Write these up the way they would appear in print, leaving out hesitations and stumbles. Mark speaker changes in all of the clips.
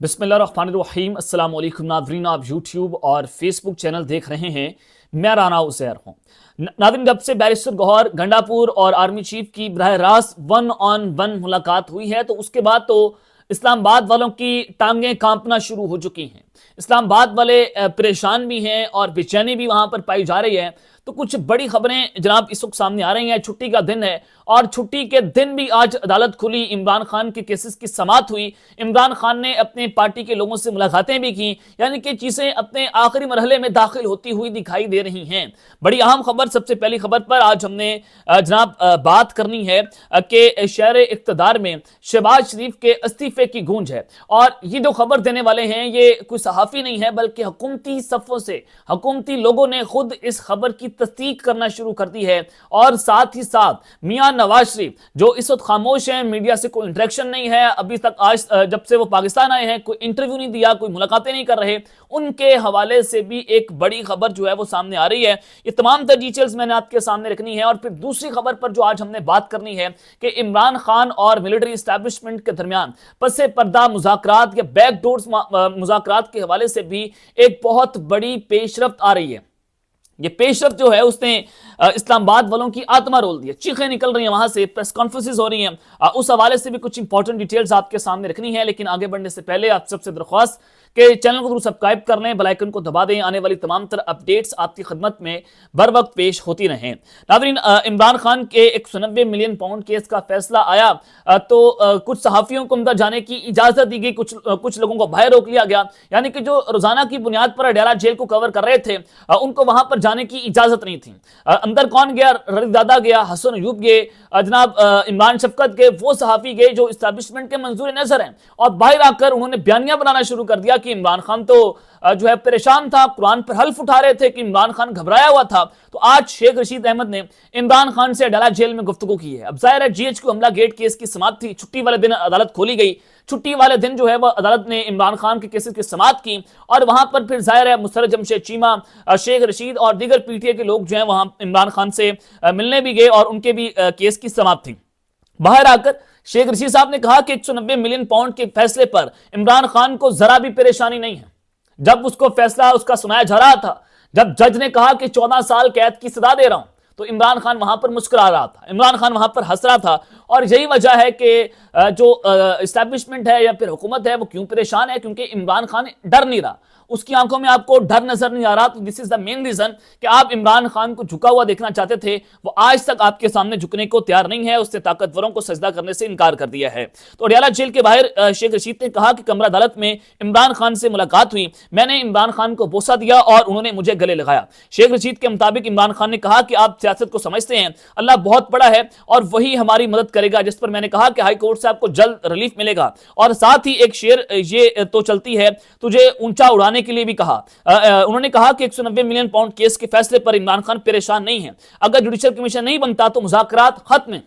Speaker 1: बिस्मिल्लाहिर्रहमानिर्रहीम अस्सलाम वालेकुम नाज़रीन, आप यूट्यूब और फेसबुक चैनल देख रहे हैं। मैं राना उज़ैर हूँ। नाज़रीन, जब से बैरिस्टर गौहर गंडापुर और आर्मी चीफ की बराह रास्त 1-on-1 मुलाकात हुई है, तो उसके बाद तो इस्लामाबाद वालों की टांगें कांपना शुरू हो चुकी हैं। इस्लामाबाद वाले परेशान भी हैं और बेचैनी भी वहां पर पाई जा रही है। तो कुछ बड़ी खबरें जनाब इस वक्त सामने आ रही हैं। छुट्टी का दिन है और छुट्टी के दिन भी आज अदालत खुली, इमरान खान के केसेस की समाअत हुई। इमरान खान ने अपने पार्टी के लोगों से मुलाकातें भी की, यानी कि चीजें अपने आखिरी मरहले में दाखिल होती हुई दिखाई दे रही हैं। बड़ी अहम खबर, सबसे पहली खबर पर आज हमने जनाब बात करनी है कि शहर इक्तदार में शहबाज शरीफ के इस्तीफे की गूंज है। और ये जो खबर देने वाले हैं ये कोई सहाफी नहीं है, बल्कि हुकूमती सफ़ों से हुकूमती लोगों ने खुद इस खबर की तस्दीक करना शुरू कर दी है। और साथ ही साथ मियां नवाज शरीफ जो इस वक्त खामोश हैं, मीडिया से कोई इंटरेक्शन नहीं है अभी तक, आज जब से वो पाकिस्तान आए हैं कोई इंटरव्यू नहीं दिया, कोई मुलाकातें नहीं कर रहे, उनके हवाले से भी एक बड़ी खबर जो है वो सामने आ रही है। ये तमाम तर डिटेल्स मैंने आपके सामने रखनी है। और फिर दूसरी खबर पर जो आज हमने बात करनी है कि इमरान खान और मिलिट्री एस्टैब्लिशमेंट के दरमियान पसे पर्दा मुज़ाकरात या बैकडोर्स मुज़ाकरात के हवाले से भी एक बहुत बड़ी पेशरफ्त आ रही है। ये पेशरफ्त जो है उसने इस्लामाबाद वालों की आत्मा रोल दी है, चीखें निकल रही हैं वहां से, प्रेस कॉन्फ्रेंसेस हो रही हैं। उस हवाले से भी कुछ इंपॉर्टेंट डिटेल्स आपके सामने रखनी है। लेकिन आगे बढ़ने से पहले आप सबसे दरख्वास्त कि चैनल को जरूर सब्सक्राइब कर लें, बेल आइकन को दबा दें, आने वाली तमाम तरह अपडेट्स आपकी खिदमत में बर वक्त पेश होती रहें। नाज़रीन, इमरान खान के 190 मिलियन पाउंड केस का फैसला आया तो कुछ सहाफियों को अंदर जाने की इजाजत दी गई, कुछ लोगों को बाहर रोक लिया गया, यानी कि जो रोजाना की बुनियाद पर अडयाला जेल को कवर कर रहे थे उनको वहां पर जाने की इजाजत नहीं थी। अंदर कौन गया? रईदादा गया, हसन अयूब गए, जनाब इमरान शफकत गए, वो सहाफी गए जो इस्टेब्लिशमेंट के मंजूर नजर हैं। और बाहर आकर उन्होंने बयानियां बनाना शुरू कर दिया कि इमरान खान तो जो है परेशान था, कुरान पर हल्फ उठा रहे थे कि इमरान खान घबराया हुआ था। तो आज शेख रशीद अहमद ने इमरान खान से अडयाला जेल में गुफ्तगू की है। अब जाहिर है GHQ हमला गेट केस की समाअत थी, छुट्टी वाले दिन अदालत खोली गई। छुट्टी वाले दिन जो है वह अदालत ने इमरान खान के केसेस की समाअत की और वहां पर फिर जाहिर है मुस्तफा जमशेद चीमा, शेख रशीद और दीगर PTA के लोग जो है वहां इमरान खान से मिलने भी गए और उनके भी केस की समाअत थी। बाहर आकर शेख रशीद साहब ने कहा कि 190 मिलियन पाउंड के फैसले पर इमरान खान को जरा भी परेशानी नहीं है। जब उसको फैसला उसका सुनाया जा रहा था, जब जज ने कहा कि 14 साल कैद की सजा दे रहा हूं, तो इमरान खान वहां पर मुस्कुरा रहा था, इमरान खान वहां पर हंस रहा था। और यही वजह है कि जो एस्टैब्लिशमेंट है या फिर हुकूमत है वो क्यों परेशान है, क्योंकि इमरान खान डर नहीं रहा, उसकी आंखों में आपको डर नजर नहीं आ रहा। तो this is the main reason कि आप इमरान खान को झुका हुआ देखना चाहते थे, वो आज तक आपके सामने झुकने को तैयार नहीं है, उसने ताकतवरों को सजदा करने से इनकार कर दिया है। तो अडयाला जेल के बाहर शेख रशीद ने कहा कि कमरा अदालत में इमरान खान से मुलाकात हुई, मैंने इमरान खान को बोसा दिया और उन्होंने मुझे गले लगाया। शेख रशीद के मुताबिक इमरान खान ने कहा कि आप सियासत को समझते हैं, अल्लाह बहुत बड़ा है और वही हमारी मदद करेगा। जिस पर मैंने कहा कि हाई कोर्ट से आपको जल्द रिलीफ मिलेगा। और साथ ही एक शेर ये तो चलती है, तुझे ऊंचा उड़ाने के लिए भी कहा। उन्होंने कहा कि 190 मिलियन पाउंड केस के फैसले पर इमरान खान परेशान नहीं है, अगर जुडिशियल कमीशन नहीं बनता तो मुज़ाकरात खत्म है।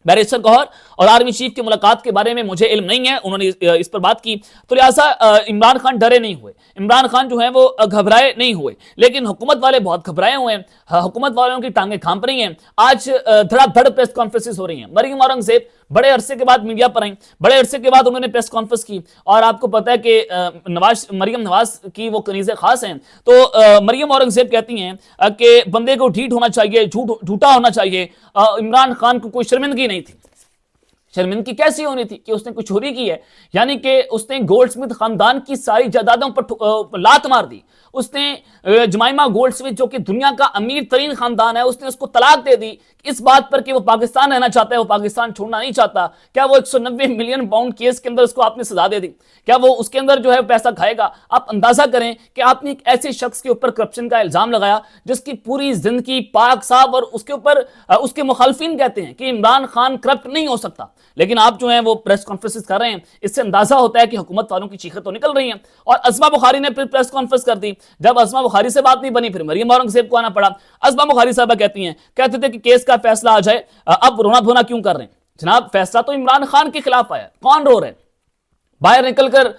Speaker 1: बैरिस्टर गौहर और आर्मी चीफ की मुलाकात के बारे में मुझे इल्म नहीं है, उन्होंने इस पर बात की। तो लिहाजा इमरान खान डरे नहीं हुए, इमरान खान जो है वो घबराए नहीं हुए। लेकिन हुकूमत वाले बहुत घबराए हुए हैं, हुकूमत वालों की टांगें कांप रही हैं। आज धड़ाधड़ प्रेस कॉन्फ्रेंसेस हो रही हैं। मरियम औरंगजेब बड़े अरसे के बाद मीडिया पर आई, बड़े अरसे के बाद उन्होंने प्रेस कॉन्फ्रेंस की। और आपको पता है कि मरियम नवाज की वो कनीज़े खास हैं। तो मरियम औरंगजेब कहती हैं कि बंदे को ढीठ होना चाहिए, झूठा होना चाहिए। इमरान खान को कोई शर्मिंदगी नहीं थी। शर्मिंदगी कैसी होनी थी कि उसने कुछ चोरी की है, यानी कि उसने गोल्डस्मिथ खानदान की सारी जायदादों पर लात मार दी। उसने जमाइमा गोल्डस्मिथ जो कि दुनिया का अमीर तरीन खानदान है, उसने उसको तलाक दे दी इस बात पर कि वो पाकिस्तान रहना चाहता है, वो पाकिस्तान छोड़ना नहीं चाहता। क्या वो 190 मिलियन पाउंड केस के अंदर उसको आपने सजा दे दी? क्या वो उसके अंदर जो है पैसा खाएगा? आप अंदाजा करें कि आपने एक ऐसे शख्स के ऊपर करप्शन का इल्जाम लगाया जिसकी पूरी जिंदगी पाक साहब, और उसके ऊपर उसके मुखालफिन कहते हैं कि इमरान खान करप्ट नहीं हो सकता। लेकिन आप जो है वो प्रेस कॉन्फ्रेंसेस कर रहे हैं, इससे अंदाजा होता है कि हुकूमत वालों की चीखें तो निकल रही हैं। और अज़मा बुखारी ने फिर प्रेस कॉन्फ्रेंस कर दी। जब अज़मा बुखारी से बात नहीं बनी, फिर मरियम औरंगजेब को आना पड़ा। अज़मा बुखारी साहबा कहते थे कि केस का फैसला आ जाए, अब रोना धोना क्यों कर रहे हैं जनाब? फैसला तो इमरान खान के खिलाफ आया, कौन रो रहे हैं? बाहर निकलकर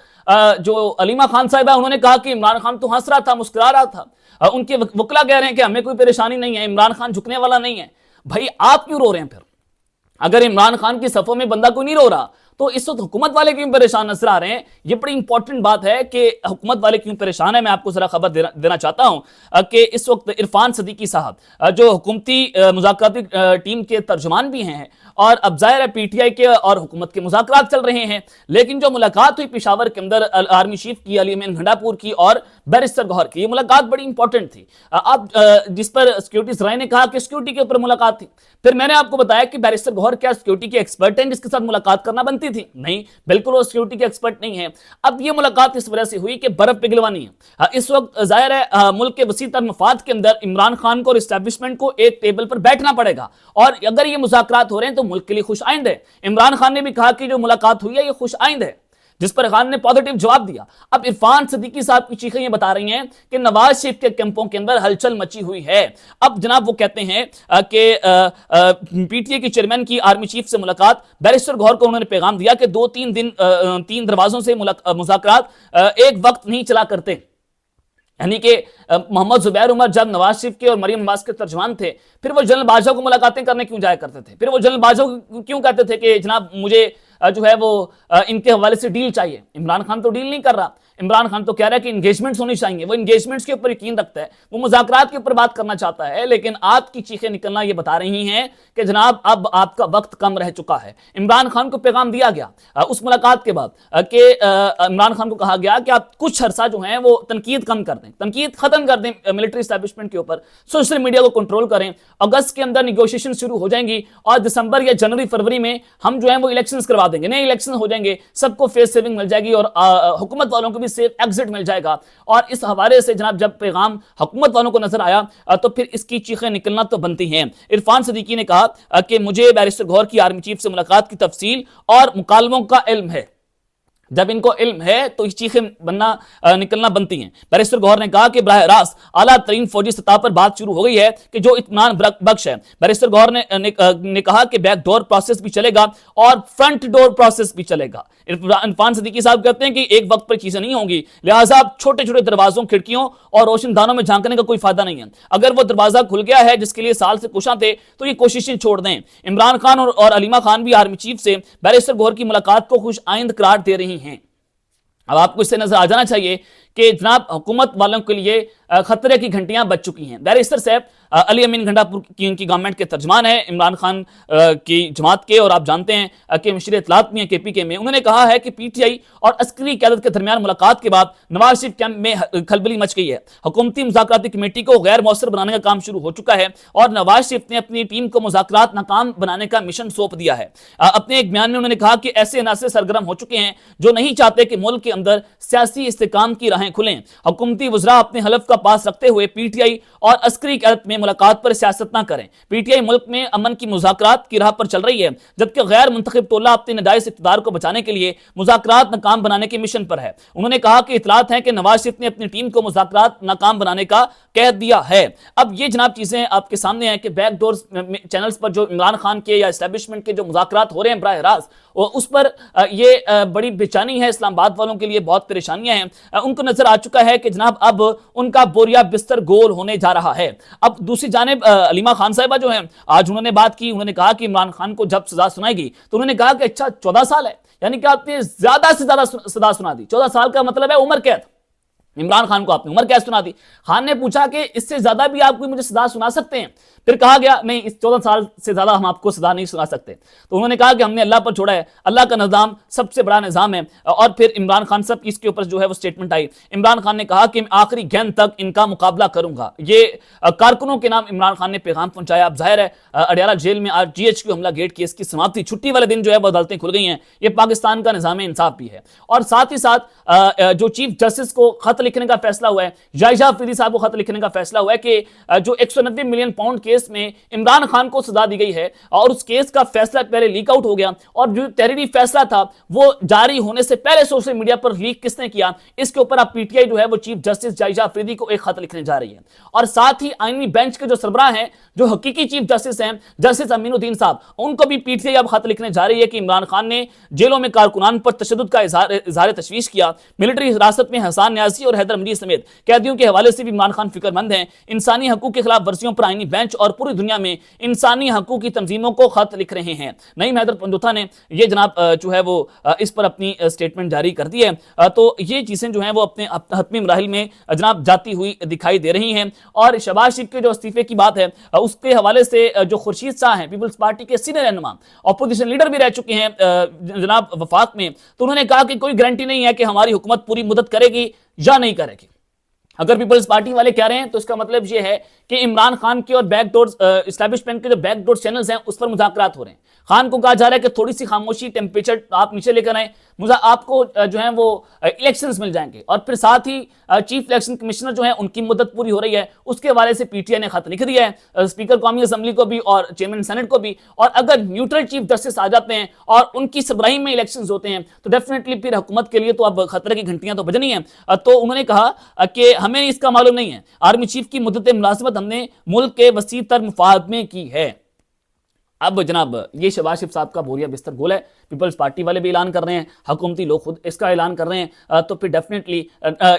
Speaker 1: जो अलीमा खान साहब है उन्होंने कहा कि इमरान खान तो हंस रहा था, मुस्कुरा रहा था। उनके वकला कह रहे हैं कि हमें कोई परेशानी नहीं है, इमरान खान झुकने वाला नहीं है। भाई आप क्यों रो रहे हैं? फिर अगर इमरान खान की सफों में बंदा कोई नहीं रो रहा तो इस वक्त हुकूमत वाले क्यों परेशान नजर आ रहे हैं, ये बड़ी इंपॉर्टेंट बात है कि हुकूमत वाले क्यों परेशान है। मैं आपको जरा खबर देना चाहता हूं कि इस वक्त इरफान सदीकी साहब जो हुकूमती मुज़ाकराती टीम के तर्जुमान भी हैं, और अब जाहिर है पीटीआई के और हुकूमत के मुज़ाकरात चल रहे हैं, लेकिन जो मुलाकात हुई पेशावर के अंदर आर्मी चीफ की अली अमीन घंडापुर की और बैरिस्टर गौहर की, ये मुलाकात बड़ी इंपॉर्टेंट थी। अब जिस पर सिक्योरिटी सराय ने कहा कि सिक्योरिटी के ऊपर मुलाकात थी, फिर मैंने आपको बताया कि बैरिस्टर गौहर क्या सिक्योरिटी के एक्सपर्ट हैं जिसके साथ मुलाकात करना बनती थी? नहीं, बिल्कुल वो सिक्योरिटी के एक्सपर्ट नहीं है। अब ये मुलाकात इस वजह से हुई कि बर्फ पिघलवानी है। इस वक्त जाहिर है मुल्क के वसी तर मफाद के अंदर इमरान खान को और इस्टेब्लिशमेंट को एक टेबल पर बैठना पड़ेगा, और अगर ये मुज़ाकरात हो रहे हैं तो मुल्क के लिए खुश आइंद है। इमरान खान ने भी कहा कि जो मुलाकात हुई है ये खुश आइंद है, जिस पर खान ने पॉजिटिव जवाब दिया। अब इरफान सदीकी साहब की चीखें ये बता रही हैं कि नवाज शरीफ के कैंपों के अंदर हलचल मची हुई है। अब जनाब वो कहते हैं कि पीटीए के चेयरमैन की आर्मी चीफ से मुलाकात, बैरिस्टर गौहर को उन्होंने पैगाम दिया कि 2-3 दिन 3 दरवाजों से मुज़ाकरात एक वक्त नहीं चला करते। यानी कि मोहम्मद जुबैर उमर जब नवाज शरीफ के और मरियम नवाज के तर्जुमान थे, फिर वो जनरल बाजवा को मुलाकातें करने क्यों जाया करते थे? फिर वो जनरल बाजवा को क्यों कहते थे कि जनाब मुझे जो है वो इनके हवाले से डील चाहिए? इमरान खान तो डील नहीं कर रहा। इमरान खान तो कह रहा है कि इंगेजमेंट्स होनी चाहिए, वो इंगेजमेंट्स के ऊपर यकीन रखता है, वो मुज़ाकरात के ऊपर बात करना चाहता है। लेकिन आपकी चीखें निकलना ये बता रही हैं कि जनाब अब आपका वक्त कम रह चुका है। इमरान खान को पैगाम दिया गया उस मुलाकात के बाद कि इमरान खान को कहा गया कि आप कुछ अरसा जो है वो तनकीद कम कर दें, तनकीद खत्म कर दें मिलिट्री एस्टैब्लिशमेंट के ऊपर, सोशल मीडिया को कंट्रोल करें। अगस्त के अंदर निगोशिएशन शुरू हो जाएंगी और दिसंबर या जनवरी फरवरी में हम जो है वो इलेक्शंस करवा देंगे, नए इलेक्शन हो जाएंगे, सबको फेस सेविंग मिल जाएगी और हुकूमत वालों को भी सेफ एग्जिट मिल जाएगा। और इस हवाले से जनाब जब पैगाम हुकूमत वालों को नजर आया तो फिर इसकी चीखें निकलना तो बनती हैं। इरफान सदीकी ने कहा कि मुझे बैरिस्टर गौहर की आर्मी चीफ से मुलाकात की तफसील और मुकालमों का इल्म है। जब इनको इल्म है तो इस चीखें निकलना बनती हैं। बैरिस्टर गौहर ने कहा कि बराह रास्त आला तरीन फौजी सतह पर बात शुरू हो गई है कि जो इत्मीनान बख्श है। बैरिस्टर गौहर ने कहा कि बैक डोर प्रोसेस भी चलेगा और फ्रंट डोर प्रोसेस भी चलेगा। इरफान सदीकी साहब कहते हैं कि एक वक्त पर चीजें नहीं होंगी, लिहाजा आप छोटे छोटे दरवाजों, खिड़कियों और रोशनदानों में झांकने का कोई फायदा नहीं है। अगर वो दरवाजा खुल गया है जिसके लिए साल से कुशा थे तो ये कोशिशें छोड़ दें। इमरान खान और अलीमा खान भी आर्मी चीफ से बैरिस्टर गौहर की मुलाकात को खुश आइंद करार दे रही हैं। अब आपको इससे नजर आ जाना चाहिए कि जनाब हुकूमत वालों के लिए खतरे की घंटियां बज चुकी हैं। बैरिस्टर साहब अली अमीन घंडापुर की उनकी गवर्नमेंट के तर्जमान है, इमरान खान की जमात के, और आप जानते हैं कि मशीर इत्तलात में KPK में। उन्होंने कहा है कि पीटीआई और अस्करी क़यादत के दरमियान मुलाकात के बाद नवाज शरीफ कैंप में खलबली मच गई है। हुकूमती मुज़ाकराती कमेटी को गैर मौसर बनाने का काम शुरू हो चुका है और नवाज शरीफ ने अपनी टीम को मुज़ाकरात नाकाम बनाने का मिशन सौंप दिया है। अपने एक बयान में उन्होंने कहा कि ऐसे अनासर सरगर्म हो चुके हैं जो नहीं चाहते कि मुल्क के अंदर सियासी इस्तेकाम की राहें खुलें। हुकूमती वज़रा अपने हलफ का पास रखते हुए पीटीआई और अस्करी क़यादत में मुलाकात पर सियासत ना करें। पीटीआई मुल्क में अमन की मुज़ाकरात की राह पर चल रही है, जबकि गैर मुंतखब टोला अपने नाजायज इक़्तिदार को बचाने के लिए मुज़ाकरात नाकाम बनाने के मिशन पर है। उन्होंने कहा कि इतलात है कि नवाज शरीफ ने अपनी टीम को मुज़ाकरात नाकाम बनाने का कह दिया है। अब ये जनाब चीजें आपके सामने हैं कि बैकडोर चैनल्स पर जो इमरान खान के या एस्टैब्लिशमेंट के जो मुज़ाकरात हो रहे हैं बराह रास्त, उस पर ये बड़ी बेचैनी है। इस्लामाबाद वालों के लिए बहुत परेशानियां हैं। उनको नजर आ चुका है कि जनाब अब उनका बोरिया बिस्तर गोल होने जा रहा है। अब दूसरी जानिब अलीमा खान साहिबा जो हैं, आज उन्होंने बात की, उन्होंने कहा कि इमरान खान को जब सजा सुनाएगी तो उन्होंने कहा कि अच्छा 14 साल है, यानी कि आपने ज्यादा से ज्यादा सजा सुना दी। 14 साल का मतलब है उम्र कैद। इमरान खान को आपने उम्र कैद सुना दी। खान ने पूछा कि इससे ज्यादा भी आप कोई मुझे सजा सुना सकते हैं? फिर कहा गया नहीं, इस 14 साल से ज्यादा हम आपको सजा नहीं सुना सकते। तो उन्होंने कहा कि हमने अल्लाह पर छोड़ा है, अल्लाह का निज़ाम सबसे बड़ा निज़ाम है। और फिर इमरान खान साहब इसके ऊपर जो है वो स्टेटमेंट आई। इमरान खान ने कहा कि मैं आखिरी गेंद तक इनका मुकाबला करूंगा। ये कारकुनों के नाम इमरान खान ने पैगाम पहुंचाया। अब जाहिर है अडियाला जेल में आज GHQ हमला गेट केस की समाप्ति, छुट्टी वाले दिन जो है वो अदालतें खुल गई हैं। ये पाकिस्तान का निज़ाम इंसाफ भी है। और साथ ही साथ जो चीफ जस्टिस को खत लिखने का फैसला हुआ है, जायजा अफरीदी साहब को खत लिखने का फैसला हुआ है कि जो 190 मिलियन पाउंड केस में इमरान खान को सजा दी गई है और उस केस का फैसला पहले लीक आउट हो गया, और जो तहरीरी फैसला था वो जारी होने से पहले सोशल मीडिया पर लीक किसने किया, इसके ऊपर अब पीटीआई जो है वो चीफ जस्टिस जायजा अफरीदी को एक खत लिखने जा रही है। और साथ ही आईनी बेंच के जो सरबराह हैं, जो हकीकी चीफ जस्टिस हैं, जस्टिस अमीनुद्दीन साहब, उनको भी पीटीआई अब खत लिखने जा रही है कि इमरान खान ने जेलों में कारकुनान पर तशद्दुद का इजहार तशवीश किया, मिलिट्री हिरासत में हसन न्याजी और और हैदर मजीद समेत कैदियों के हवाले से भी इमरान खान फिक्रमंद हैं। इंसानी हकूक के खिलाफ वर्जियों पर आईनी बेंच और पूरी दुनिया में इंसानी हकूक की तंजीमों को खत लिख रहे हैं। नईम हैदर पंजोथा ने यह जनाब जो है वो इस पर अपनी स्टेटमेंट जारी कर दी है। तो ये चीजें जो हैं वो अपने हतमी मराहिल में जनाब जाती हुई दिखाई दे रही हैं। और शहबाज शरीफ के जो इस्तीफे की बात है उसके हवाले से जो खुर्शीद शाह हैं पीपल्स पार्टी के सीनियर रहनुमा, अपोजिशन लीडर भी रह चुके हैं जनाब वफाक में, तो उन्होंने कहा कि कोई गारंटी नहीं है कि हमारी हुकूमत पूरी मुद्दत करेगी या नहीं करेगी। अगर पीपल्स पार्टी वाले कह रहे हैं तो इसका मतलब यह है कि इमरान खान के और बैकडोर एस्टैब्लिशमेंट के जो बैकडोर चैनल्स हैं उस पर मुज़ाकरात हो रहे हैं। खान को कहा जा रहा है कि थोड़ी सी खामोशी, टेम्परेचर आप नीचे लेकर आए, आपको जो है वो इलेक्शंस मिल जाएंगे। और फिर साथ ही चीफ इलेक्शन कमिश्नर जो है उनकी मुद्दत पूरी हो रही है, उसके हवाले से पीटीआई ने खत लिख दिया है स्पीकर कौमी असम्बली को भी और चेयरमैन सेनेट को भी। और अगर न्यूट्रल चीफ जस्टिस आ जाते हैं और उनकी सरबराही में इलेक्शंस होते हैं तो डेफिनेटली फिर हुकूमत के लिए तो अब खतरे की घंटियां तो बजनी है। तो उन्होंने कहा कि हमें इसका मालूम नहीं है, आर्मी चीफ की मुद्दत मुलाजमत हमने मुल्क के वसी तर मुफाद में की है। अब जनाब ये शहबाज शरीफ साहब का बोरिया बिस्तर गोल है। पीपल्स पार्टी वाले भी ऐलान कर रहे हैं, हुकूमती लोग खुद इसका ऐलान कर रहे हैं। तो फिर डेफिनेटली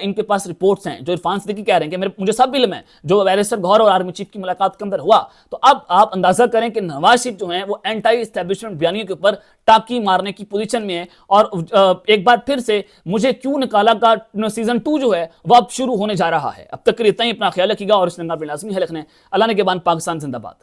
Speaker 1: इनके पास रिपोर्ट्स हैं। जो इरफान सिद्दीकी कह रहे हैं कि मुझे सब इल्म है जो बैरिस्टर गौहर और आर्मी चीफ की मुलाकात के अंदर हुआ। तो अब आप अंदाजा करें कि नवाज शरीफ जो है वो एंटी एस्टैब्लिशमेंट बयानियों के ऊपर टाकी मारने की पोजीशन में है। और एक बार फिर से मुझे क्यों निकाला का सीजन 2 जो है वो अब शुरू होने जा रहा है। अब तक इतना ही, अपना ख्याल रखिएगा और इस लाजमी है लिखने। अल्लाह ने के बाद पाकिस्तान जिंदाबाद।